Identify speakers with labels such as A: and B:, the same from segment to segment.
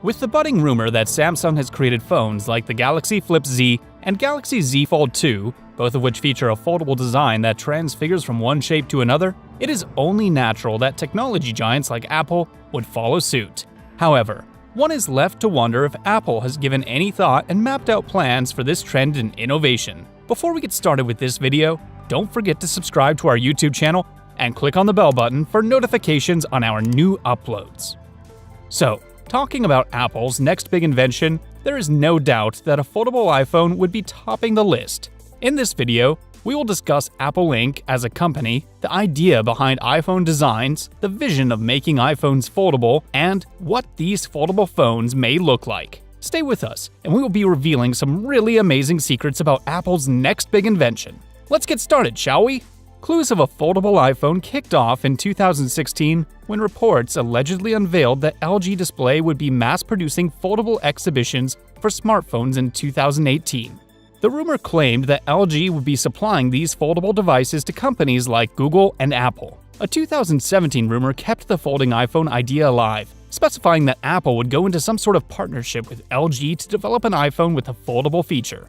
A: With the budding rumor that Samsung has created phones like the Galaxy Flip Z and Galaxy Z Fold 2, both of which feature a foldable design that transfigures from one shape to another, it is only natural that technology giants like Apple would follow suit. However, one is left to wonder if Apple has given any thought and mapped out plans for this trend in innovation. Before we get started with this video, don't forget to subscribe to our YouTube channel and click on the bell button for notifications on our new uploads. So, talking about Apple's next big invention, there is no doubt that a foldable iPhone would be topping the list. In this video, we will discuss Apple Inc. as a company, the idea behind iPhone designs, the vision of making iPhones foldable, and what these foldable phones may look like. Stay with us, and we will be revealing some really amazing secrets about Apple's next big invention. Let's get started, shall we? Clues of a foldable iPhone kicked off in 2016 when reports allegedly unveiled that LG Display would be mass-producing foldable exhibitions for smartphones in 2018. The rumor claimed that LG would be supplying these foldable devices to companies like Google and Apple. A 2017 rumor kept the folding iPhone idea alive, specifying that Apple would go into some sort of partnership with LG to develop an iPhone with a foldable feature.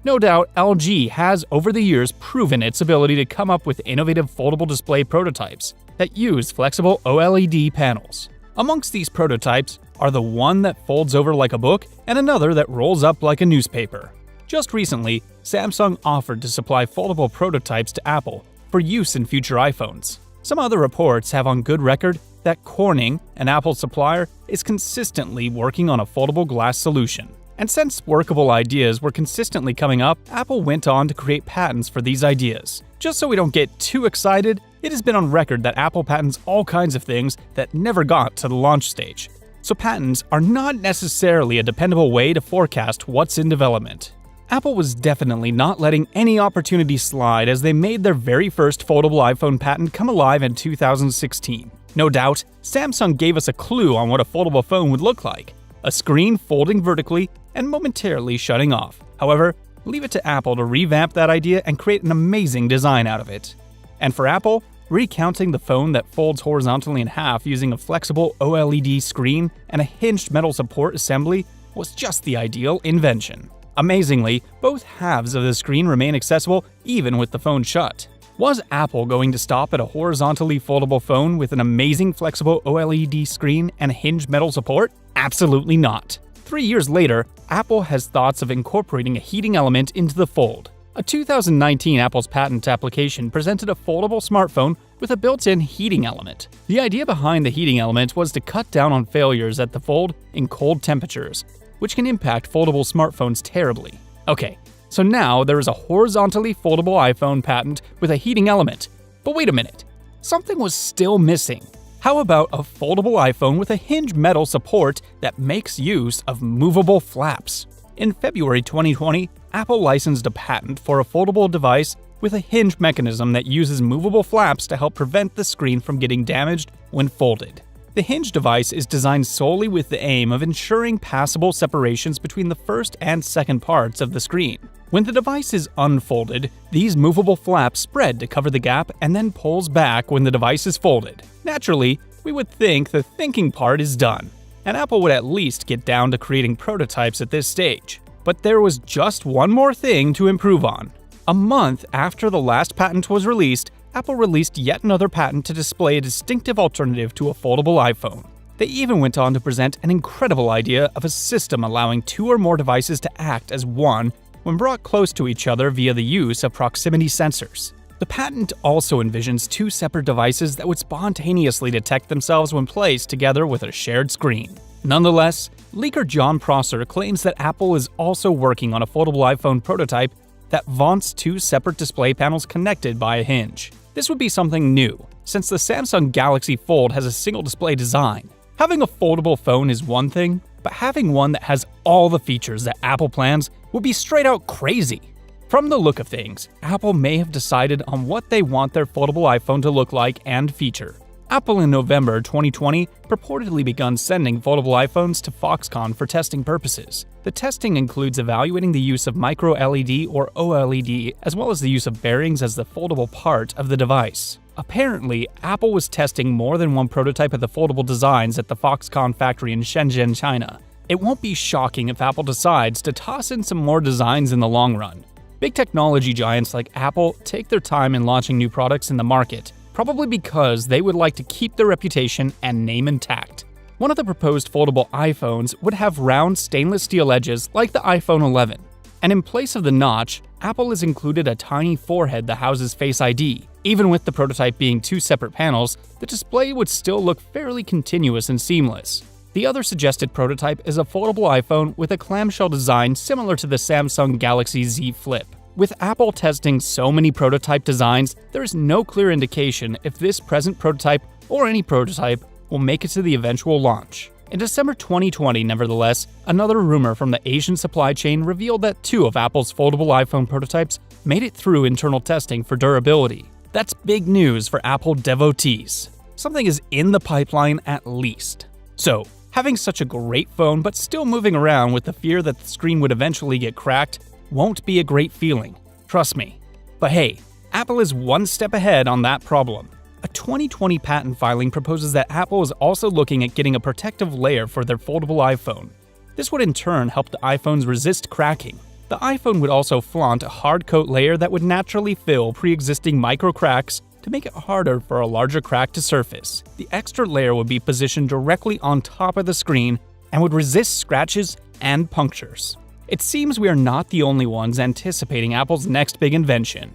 A: No doubt, LG has over the years proven its ability to come up with innovative foldable display prototypes that use flexible OLED panels. Amongst these prototypes are the one that folds over like a book and another that rolls up like a newspaper. Just recently, Samsung offered to supply foldable prototypes to Apple for use in future iPhones. Some other reports have on good record that Corning, an Apple supplier, is consistently working on a foldable glass solution. And since workable ideas were consistently coming up, Apple went on to create patents for these ideas. Just so we don't get too excited, it has been on record that Apple patents all kinds of things that never got to the launch stage. So patents are not necessarily a dependable way to forecast what's in development. Apple was definitely not letting any opportunity slide as they made their very first foldable iPhone patent come alive in 2016. No doubt, Samsung gave us a clue on what a foldable phone would look like: a screen folding vertically and momentarily shutting off. However, leave it to Apple to revamp that idea and create an amazing design out of it. And for Apple, recounting the phone that folds horizontally in half using a flexible OLED screen and a hinged metal support assembly was just the ideal invention. Amazingly, both halves of the screen remain accessible even with the phone shut. Was Apple going to stop at a horizontally foldable phone with an amazing flexible OLED screen and hinged metal support? Absolutely not. 3 years later, Apple has thoughts of incorporating a heating element into the fold. A 2019 Apple's patent application presented a foldable smartphone with a built-in heating element. The idea behind the heating element was to cut down on failures at the fold in cold temperatures, which can impact foldable smartphones terribly. Okay, so now there is a horizontally foldable iPhone patent with a heating element. But wait a minute, something was still missing. How about a foldable iPhone with a hinged metal support that makes use of movable flaps? In February 2020, Apple licensed a patent for a foldable device with a hinge mechanism that uses movable flaps to help prevent the screen from getting damaged when folded. The hinge device is designed solely with the aim of ensuring passable separations between the first and second parts of the screen. When the device is unfolded, these movable flaps spread to cover the gap and then pulls back when the device is folded. Naturally, we would think the thinking part is done, and Apple would at least get down to creating prototypes at this stage. But there was just one more thing to improve on. A month after the last patent was released, Apple released yet another patent to display a distinctive alternative to a foldable iPhone. They even went on to present an incredible idea of a system allowing 2 or more devices to act as one when brought close to each other via the use of proximity sensors. The patent also envisions 2 separate devices that would spontaneously detect themselves when placed together with a shared screen. Nonetheless, leaker John Prosser claims that Apple is also working on a foldable iPhone prototype that vaunts 2 separate display panels connected by a hinge. This would be something new, since the Samsung Galaxy Fold has a single display design. Having a foldable phone is one thing, but having one that has all the features that Apple plans would be straight out crazy. From the look of things, Apple may have decided on what they want their foldable iPhone to look like and feature. Apple in November 2020 purportedly begun sending foldable iPhones to Foxconn for testing purposes. The testing includes evaluating the use of micro LED or OLED, as well as the use of bearings as the foldable part of the device. Apparently, Apple was testing more than one prototype of the foldable designs at the Foxconn factory in Shenzhen, China. it won't be shocking if Apple decides to toss in some more designs in the long run. Big technology giants like Apple take their time in launching new products in the market, probably because they would like to keep their reputation and name intact. One of the proposed foldable iPhones would have round stainless steel edges like the iPhone 11. And in place of the notch, Apple has included a tiny forehead that houses Face ID. Even with the prototype being two separate panels, the display would still look fairly continuous and seamless. The other suggested prototype is a foldable iPhone with a clamshell design similar to the Samsung Galaxy Z Flip. With Apple testing so many prototype designs, there is no clear indication if this present prototype or any prototype will make it to the eventual launch. In December 2020, nevertheless, another rumor from the Asian supply chain revealed that two of Apple's foldable iPhone prototypes made it through internal testing for durability. That's big news for Apple devotees. Something is in the pipeline at least. So, having such a great phone but still moving around with the fear that the screen would eventually get cracked won't be a great feeling. Trust me. But hey, Apple is one step ahead on that problem. A 2020 patent filing proposes that Apple is also looking at getting a protective layer for their foldable iPhone. This would in turn help the iPhones resist cracking. The iPhone would also flaunt a hard coat layer that would naturally fill pre-existing micro cracks to make it harder for a larger crack to surface. The extra layer would be positioned directly on top of the screen and would resist scratches and punctures. It seems we are not the only ones anticipating Apple's next big invention.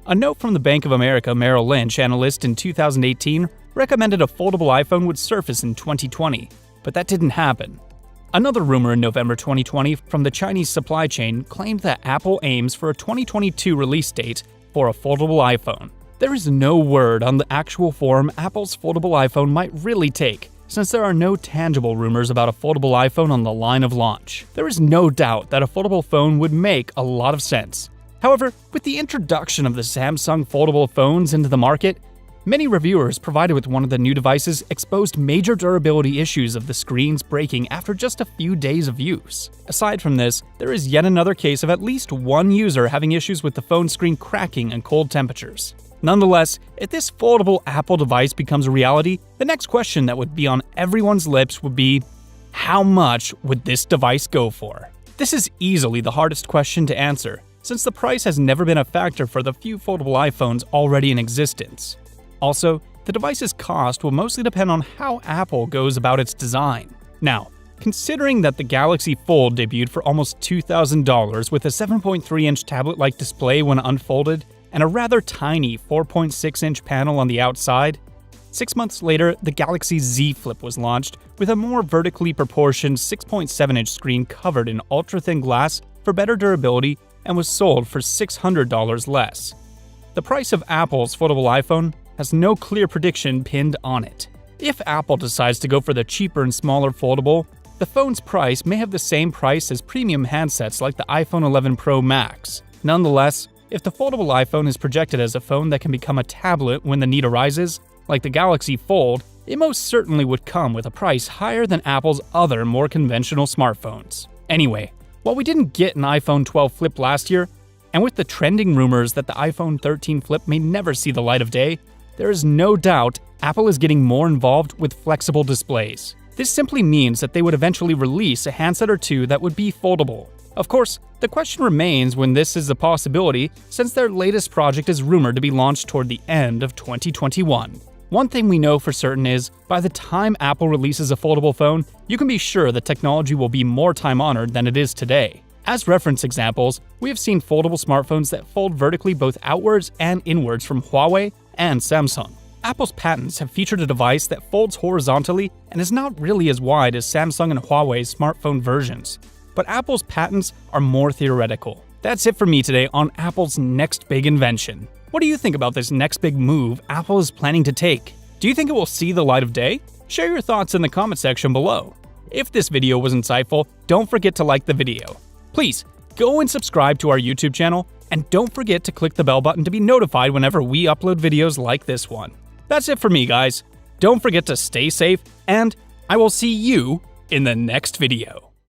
A: A note from the Bank of America Merrill Lynch analyst in 2018 recommended a foldable iPhone would surface in 2020, but that didn't happen. Another rumor in November 2020 from the Chinese supply chain claimed that Apple aims for a 2022 release date for a foldable iPhone. There is no word on the actual form Apple's foldable iPhone might really take, since there are no tangible rumors about a foldable iPhone on the line of launch. There is no doubt that a foldable phone would make a lot of sense. However, with the introduction of the Samsung foldable phones into the market, many reviewers provided with one of the new devices exposed major durability issues of the screens breaking after just a few days of use. Aside from this, there is yet another case of at least one user having issues with the phone screen cracking in cold temperatures. Nonetheless, if this foldable Apple device becomes a reality, the next question that would be on everyone's lips would be, how much would this device go for? This is easily the hardest question to answer, since the price has never been a factor for the few foldable iPhones already in existence. Also, the device's cost will mostly depend on how Apple goes about its design. Now, considering that the Galaxy Fold debuted for almost $2,000 with a 7.3-inch tablet-like display when unfolded, and a rather tiny 4.6-inch panel on the outside, 6 months later, the Galaxy Z Flip was launched with a more vertically proportioned 6.7-inch screen covered in ultra-thin glass for better durability and was sold for $600 less. The price of Apple's foldable iPhone has no clear prediction pinned on it. If Apple decides to go for the cheaper and smaller foldable, the phone's price may have the same price as premium handsets like the iPhone 11 Pro Max. Nonetheless, if the foldable iPhone is projected as a phone that can become a tablet when the need arises, like the Galaxy Fold, it most certainly would come with a price higher than Apple's other more conventional smartphones. Anyway, while we didn't get an iPhone 12 Flip last year, and with the trending rumors that the iPhone 13 Flip may never see the light of day, there is no doubt Apple is getting more involved with flexible displays. This simply means that they would eventually release a handset or two that would be foldable. Of course, the question remains when this is a possibility, since their latest project is rumored to be launched toward the end of 2021. One thing we know for certain is, by the time Apple releases a foldable phone, you can be sure the technology will be more time-honored than it is today. As reference examples, we have seen foldable smartphones that fold vertically both outwards and inwards from Huawei and Samsung. Apple's patents have featured a device that folds horizontally and is not really as wide as Samsung and Huawei's smartphone versions. But Apple's patents are more theoretical. That's it for me today on Apple's next big invention. What do you think about this next big move Apple is planning to take? Do you think it will see the light of day? Share your thoughts in the comment section below. If this video was insightful, don't forget to like the video. Please, go and subscribe to our YouTube channel, and don't forget to click the bell button to be notified whenever we upload videos like this one. That's it for me, guys. Don't forget to stay safe, and I will see you in the next video.